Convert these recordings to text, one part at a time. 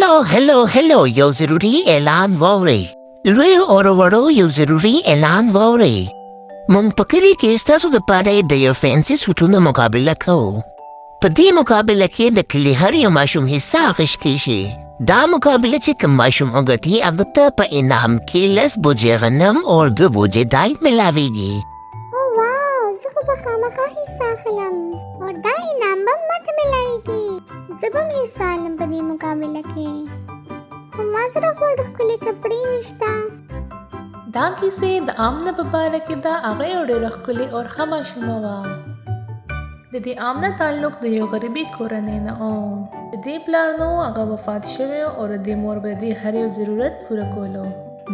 هلو یو ضروري اعلان واورئ. لویو او وړو یو ضروري اعلان واورئ. موږ په کلي کې ستاسو دپاره د یو فینسي سوټونو مقابله کوو. په دې مقابله کې د کلي هر یو ماشوم حصه اخیستی شي. دا مقابله چې کوم ماشوم وګټي هغه ته په انعام کې 10 بوجې غنم او 2 بوجې دال ملاویږي. واو زه خو به خامخا حصه اخلم او دا انعام به ماته ملاویږي. زه به مې حصه اخلم په دې مقابله کې، خو ما سره خو ډېر ښکلي کپړې نشته. دا کیسې د آمنه په باره کې ده. هغه یو ډېره ښکلې او ښه ماشومه وه. د دې آمنه تعلق د یو غریبي کورنۍ نه و. د دې پلار نو هغه وفات شوی او د دې مور به د دې هر یو ضرورت پوره کولو.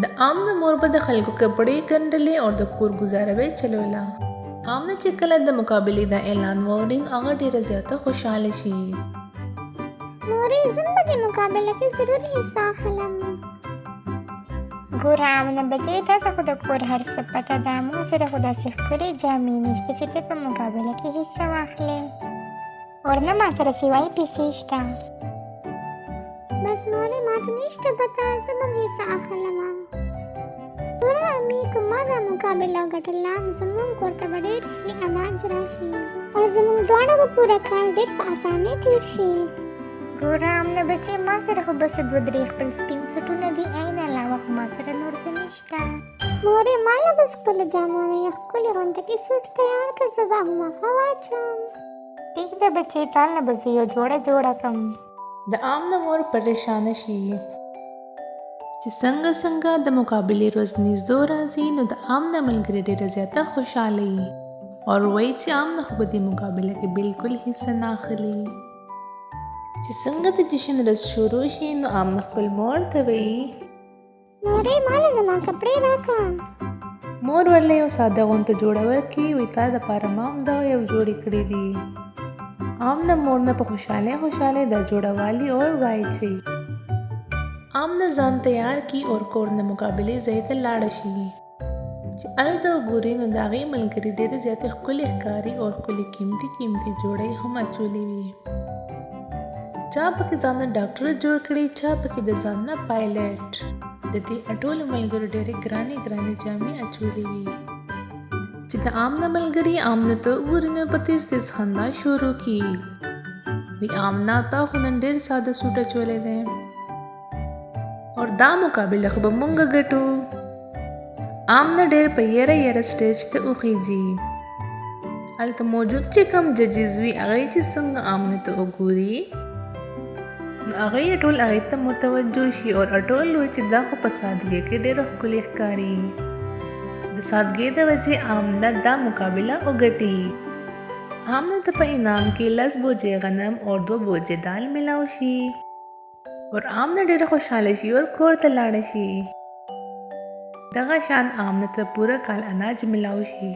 د آمنه مور به د خلکو کپړې ګنډلې او د کور ګزاره به چلوله. آمنه چې کله د مقابلې دا اعلان واورین هغه ډېره زیاته خوشحاله شي. مورې زه به دې مقابله کې ضرور حصه اخلم. ګوره آمنه بچې تا ته خو د کور هر څه پته ده. موږ سره خو داسې ښکلې جامې نشته چې ته په مقابله کې حصه واخلې، اور نه ما سره سوای پیسې شته. بس مورې ما ته نشته پته، زه به حصه اخلم. ګوره امي که ما دا مقابله وګټله نو زموږ کور ته به ډېر شي اناج راشي او زموږ دواړه به پوره کال ډېر په اسانۍ تېر شي. ګوره آمنه بچې ما سره خو بس 2-3 خپل سپین سوټونه دي، عین علاوه خو ما سره نور څه نشته. مورې ما له بس خپلو جامو نه یو ښکلې غونډکي سوټ تیار کړه، زه به هماغه واچوم. ټیک ده بچې تا نه به زه یو جوړه کړم. د آمنه مور پریشانه شي چې څنګه د مقابلې ورځ نږدې راځي. نو د آمنه ملګري ډېره زیاته خوشحاله وي او وایي چې آمنه خو په دې مقابله کې بالکل حصه نه اخلي. چې څنګه د جشن ورځ شروع شي نو آمنه خپل مور ته وایي مورې ما له زما کپړې راکړه. مور ورله یو ساده غونډه جوړه ورکړي، وایي تا دپاره ما همدغه یو جوړې کړې دي. آمنه مور نه په خوشحالۍ دا جوړه والي او وایي چې آمنه ځان تیار کړي او کور نه مقابلې ځای ته لاړه شي. چې هلته وګوري نو د هغې ملګري ډېرې زیاتې ښکلې ښکاري او ښکلې قیمتي جوړې هم اچولې وي. چا پکې ځان نه ډاکټر جوړ کړي، چا پکې د ځان نه پایلټ. د دې ټولو ملګرو ډېرې ګرانې جامې اچولې وي. چې د آمنه ملګري آمنه ته وګوري نو په تیز خندا شروع کړي. وی آمنه تا خو نن ډېر ساده سوټ اچولی دی او دا مقابله خو به مونږ ګټو. آمنه ډېر په یره سټیج ته وخیږي. هلته موجود چې کوم ججز وي هغې چې څنګه آمنه ته وګوري نو هغې ټول هغې ته متوجه شي او ټول وایي چې دا خو په سادګۍ کې ډېره ښکلې ښکاري. د سادګۍ د وجې آمنه دا مقابله وګټي. آمنه ته په انعام کې 10 بوجې غنم او 2 بوجې دال ملاو شي اور آمنه ډېره خوشحاله شي اور کور ته لاړه شي. دغه شان آمنه ته پوره کال اناج ملاو شي.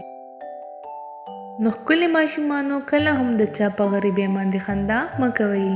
نو ښکلي ماشومانو کله هم د چا په غریبۍ باندې خندا مه کوئ.